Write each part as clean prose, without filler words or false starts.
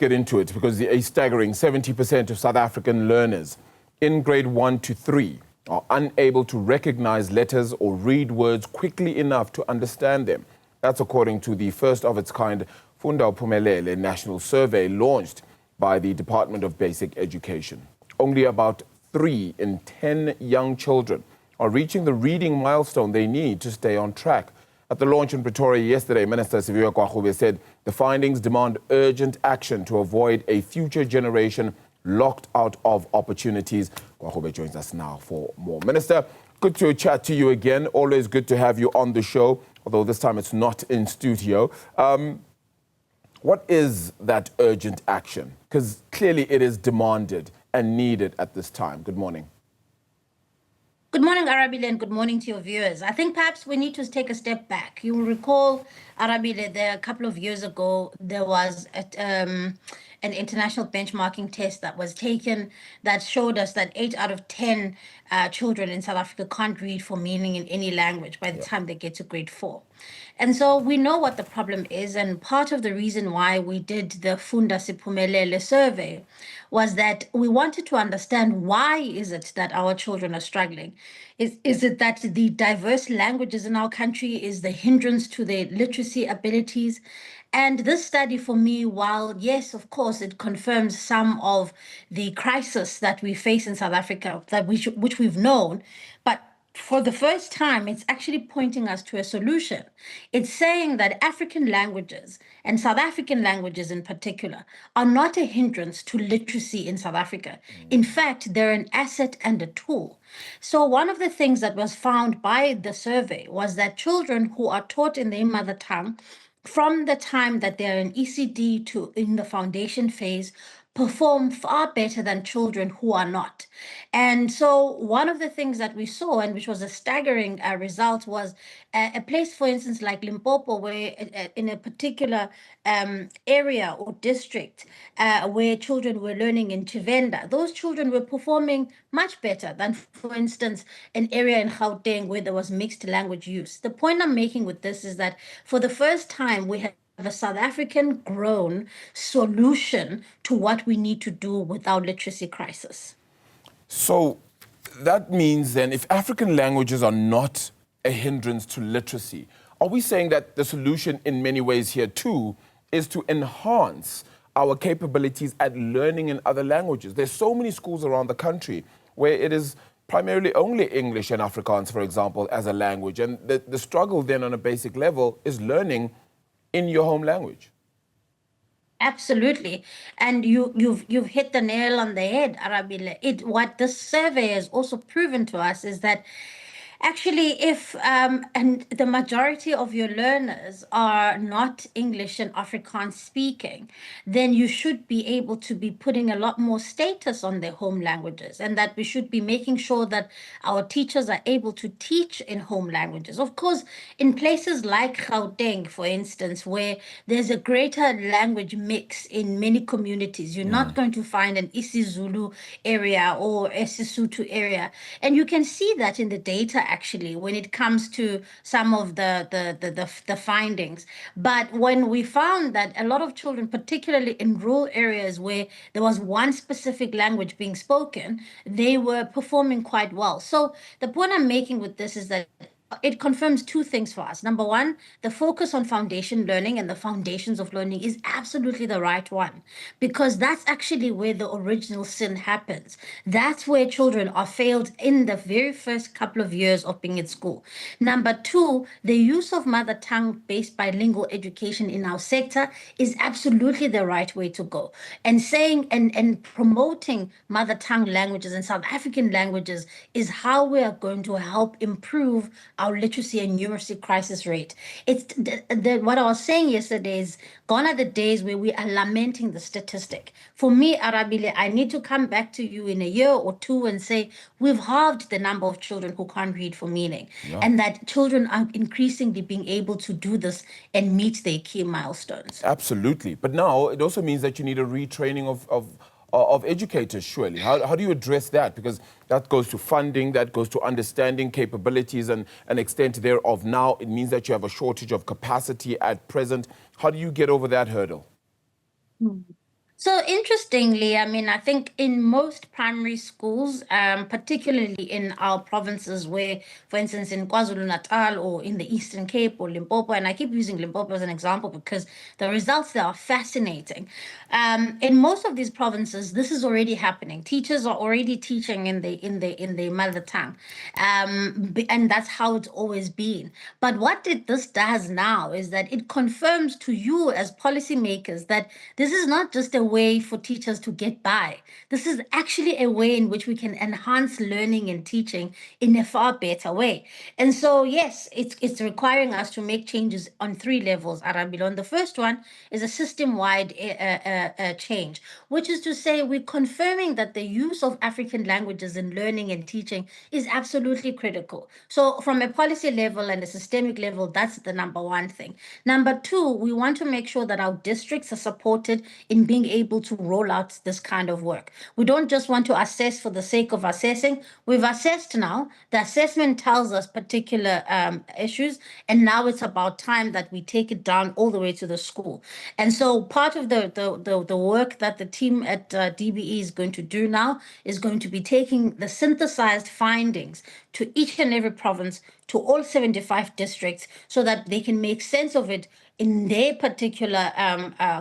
get into it because a staggering 70% of South African learners in grade 1 to 3 are unable to recognize letters or read words quickly enough to understand them. That's according to the first of its kind Funda Uphumelele national survey launched by the Department of Basic Education. Only about 3 in 10 young children are reaching the reading milestone they need to stay on track. At the launch in Pretoria yesterday, Minister Siviwe Gwarube said the findings demand urgent action to avoid a future generation locked out of opportunities. Gwarube joins us now for more. Minister, good to chat to you again. Always good to have you on the show, although this time it's not in studio. What is that urgent action? Because clearly it is demanded and needed at this time. Good morning. Good morning, Arabile, and good morning to your viewers. I think perhaps we need to take a step back. You will recall, Arabile, there a couple of years ago, there was an international benchmarking test that was taken that showed us that 8 out of 10 children in South Africa can't read for meaning in any language by the time they get to grade 4. And so we know what the problem is, and part of the reason why we did the Funda Siphumelele survey was that we wanted to understand why is it that our children are struggling. Is it that the diverse languages in our country is the hindrance to their literacy abilities? And this study for me, while yes, of course, it confirms some of the crisis that we face in South Africa, that which we've known, but for the first time, it's actually pointing us to a solution. It's saying that African languages, and South African languages in particular, are not a hindrance to literacy in South Africa. In fact, they're an asset and a tool. So one of the things that was found by the survey was that children who are taught in their mother tongue from the time that they're in ECD to in the foundation phase perform far better than children who are not. And so one of the things that we saw, and which was a staggering result, was a place, for instance, like Limpopo, where in a particular area or district where children were learning in Chivenda, those children were performing much better than, for instance, an area in Gauteng where there was mixed language use. The point I'm making with this is that for the first time, we have a South African grown solution to what we need to do with our literacy crisis. So that means then if African languages are not a hindrance to literacy, are we saying that the solution in many ways here too is to enhance our capabilities at learning in other languages? There's so many schools around the country where it is primarily only English and Afrikaans, for example, as a language. And the struggle then on a basic level is learning in your home language. Absolutely. And you've hit the nail on the head, Arabile. What this survey has also proven to us is that actually, if and the majority of your learners are not English and Afrikaans speaking, then you should be able to be putting a lot more status on their home languages, and that we should be making sure that our teachers are able to teach in home languages. Of course, in places like Gauteng, for instance, where there's a greater language mix in many communities, you're not going to find an isiZulu area or a Sesotho area. And you can see that in the data actually when it comes to some of the findings. But when we found that a lot of children, particularly in rural areas where there was one specific language being spoken, they were performing quite well. So the point I'm making with this is that it confirms two things for us. Number one, the focus on foundation learning and the foundations of learning is absolutely the right one, because that's actually where the original sin happens. That's where children are failed in the very first couple of years of being at school. Number two, the use of mother tongue-based bilingual education in our sector is absolutely the right way to go. And saying and promoting mother tongue languages and South African languages is how we are going to help improve our literacy and numeracy crisis rate. It's what I was saying yesterday is gone are the days where we are lamenting the statistic. For me, Arabile, I need to come back to you in a year or two and say we've halved the number of children who can't read for meaning, and that children are increasingly being able to do this and meet their key milestones. Absolutely. But now it also means that you need a retraining of educators, surely. How do you address that? Because that goes to funding, that goes to understanding capabilities and extent thereof. Now it means that you have a shortage of capacity at present. How do you get over that hurdle? So interestingly, I mean, I think in most primary schools, particularly in our provinces where, for instance, in KwaZulu-Natal or in the Eastern Cape or Limpopo, and I keep using Limpopo as an example because the results there are fascinating. In most of these provinces, this is already happening. Teachers are already teaching in the mother tongue, and that's how it's always been. But what this does now is that it confirms to you as policymakers that this is not just a way for teachers to get by. This is actually a way in which we can enhance learning and teaching in a far better way. And so, yes, it's requiring us to make changes on three levels, Arabilon. The first one is a system-wide change, which is to say we're confirming that the use of African languages in learning and teaching is absolutely critical. So from a policy level and a systemic level, that's the number one thing. Number two, we want to make sure that our districts are supported in being able to roll out this kind of work. We don't just want to assess for the sake of assessing. We've assessed now. The assessment tells us particular issues, and now it's about time that we take it down all the way to the school. And so part of the work that the team at DBE is going to do now is going to be taking the synthesized findings to each and every province, to all 75 districts, so that they can make sense of it in their particular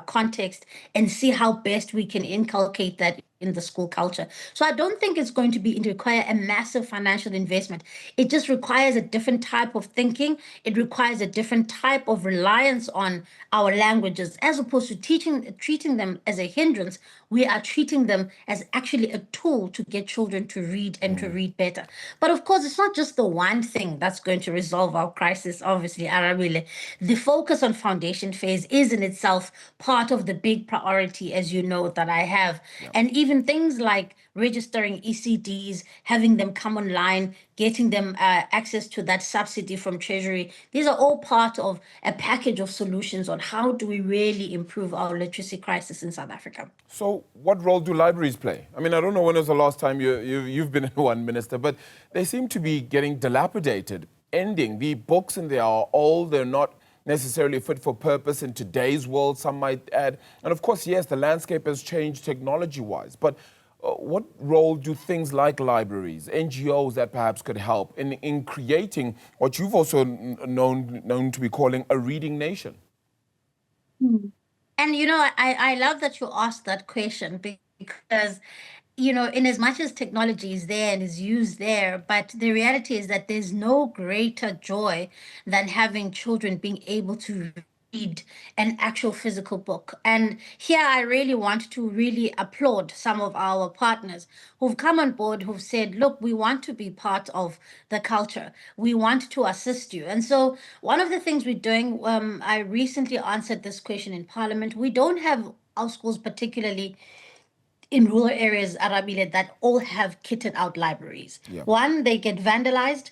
context and see how best we can inculcate that in the school culture. So I don't think it's going to require a massive financial investment. It just requires a different type of thinking. It requires a different type of reliance on our languages, as opposed to treating them as a hindrance. We are treating them as actually a tool to get children to read and to read better. But of course, it's not just the one thing that's going to resolve our crisis, obviously, Arabile. The focus on foundation phase is in itself part of the big priority, as you know, that I have. Yeah. And even things like registering ECDs, having them come online, getting them access to that subsidy from Treasury. These are all part of a package of solutions on how do we really improve our literacy crisis in South Africa. So what role do libraries play? I mean, I don't know when was the last time you've been in one, Minister, but they seem to be getting dilapidated, ending. The books in there are old, they're not necessarily fit for purpose in today's world, some might add. And of course, yes, the landscape has changed technology-wise, but what role do things like libraries, NGOs that perhaps could help in creating what you've also known to be calling a reading nation? And I love that you asked that question because, in as much as technology is there and is used there, but the reality is that there's no greater joy than having children being able to read an actual physical book. And here I really want to really applaud some of our partners who've come on board, who've said, look, we want to be part of the culture. We want to assist you. And so one of the things we're doing, I recently answered this question in Parliament. We don't have our schools, particularly in rural areas, Arabile, that all have kitted out libraries. Yeah. One, they get vandalized.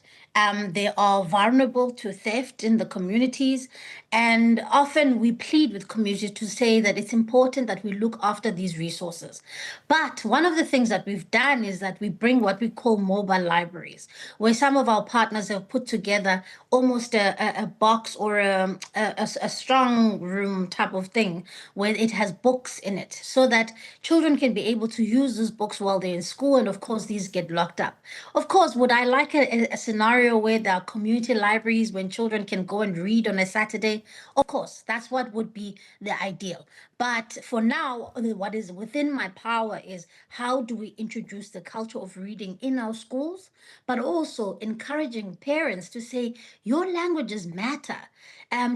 They are vulnerable to theft in the communities. And often we plead with communities to say that it's important that we look after these resources. But one of the things that we've done is that we bring what we call mobile libraries, where some of our partners have put together almost a box or a strong room type of thing where it has books in it, so that children can be able to use those books while they're in school. And of course, these get locked up. Of course, would I like a scenario where there are community libraries when children can go and read on a Saturday? Of course, that's what would be the ideal. But for now, what is within my power is how do we introduce the culture of reading in our schools, but also encouraging parents to say, your languages matter.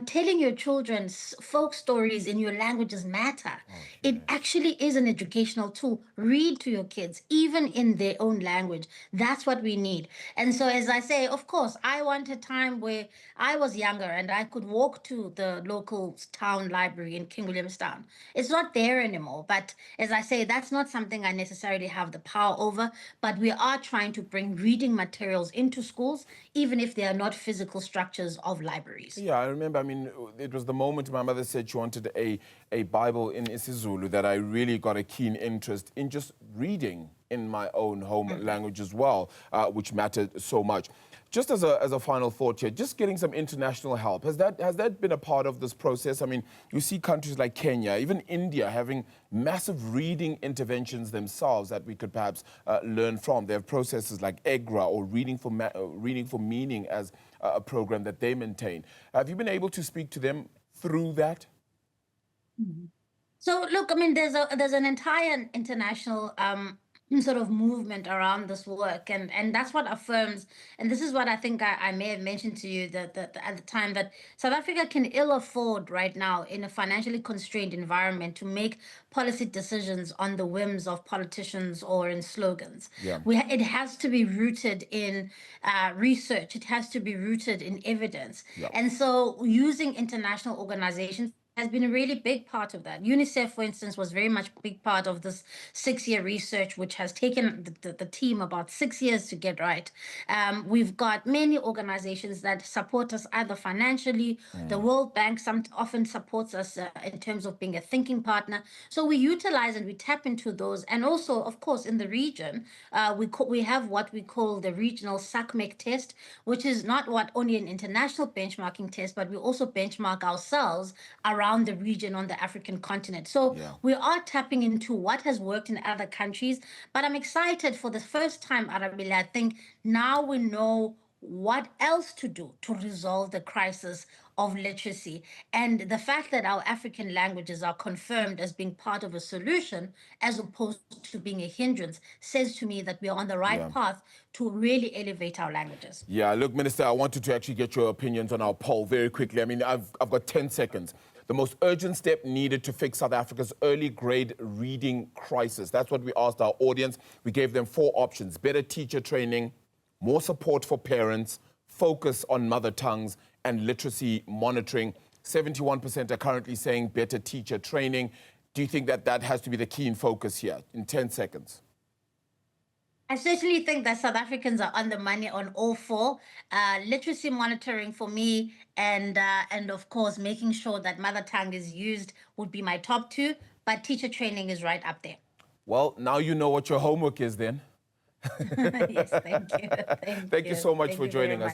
Telling your children folk stories in your languages matter. It actually is an educational tool. Read to your kids, even in their own language. That's what we need. And so, as I say, of course, I want a time where I was younger and I could walk to the local town library in King Williamstown. It's not there anymore. But as I say, that's not something I necessarily have the power over. But we are trying to bring reading materials into schools, even if they are not physical structures of libraries. Yeah, I remember, I mean, it was the moment my mother said she wanted a Bible in isiZulu that I really got a keen interest in just reading in my own home language as well, which matters so much. Just as a final thought here, just getting some international help, has that been a part of this process? I mean, you see countries like Kenya, even India, having massive reading interventions themselves that we could perhaps learn from. They have processes like EGRA or Reading for Meaning as a program that they maintain. Have you been able to speak to them through that? So look, I mean, there's an entire international sort of movement around this work, and that's what affirms. And this is what I think I may have mentioned to you that at the time, that South Africa can ill afford right now in a financially constrained environment to make policy decisions on the whims of politicians or in slogans. Yeah. It has to be rooted in research. It has to be rooted in evidence. Yeah. And so using international organizations has been a really big part of that. UNICEF, for instance, was very much a big part of this 6-year research, which has taken the team about 6 years to get right. We've got many organizations that support us either financially. The World Bank often supports us in terms of being a thinking partner. So we utilize and we tap into those. And also, of course, in the region, we have what we call the regional SACMEC test, which is not only an international benchmarking test, but we also benchmark ourselves around the region on the African continent. So we are tapping into what has worked in other countries. But I'm excited for the first time, Arabile, I think now we know what else to do to resolve the crisis of literacy. And the fact that our African languages are confirmed as being part of a solution as opposed to being a hindrance says to me that we are on the right path to really elevate our languages. Yeah, look, Minister, I wanted to actually get your opinions on our poll very quickly. I mean, I've got 10 seconds. The most urgent step needed to fix South Africa's early grade reading crisis. That's what we asked our audience. We gave them 4 options: better teacher training, more support for parents, focus on mother tongues, and literacy monitoring. 71% are currently saying better teacher training. Do you think that has to be the key in focus here? In 10 seconds. I certainly think that South Africans are on the money on all 4. Literacy monitoring for me, and of course, making sure that mother tongue is used would be my top 2. But teacher training is right up there. Well, now you know what your homework is then. Yes, thank you. Thank you so much for joining us.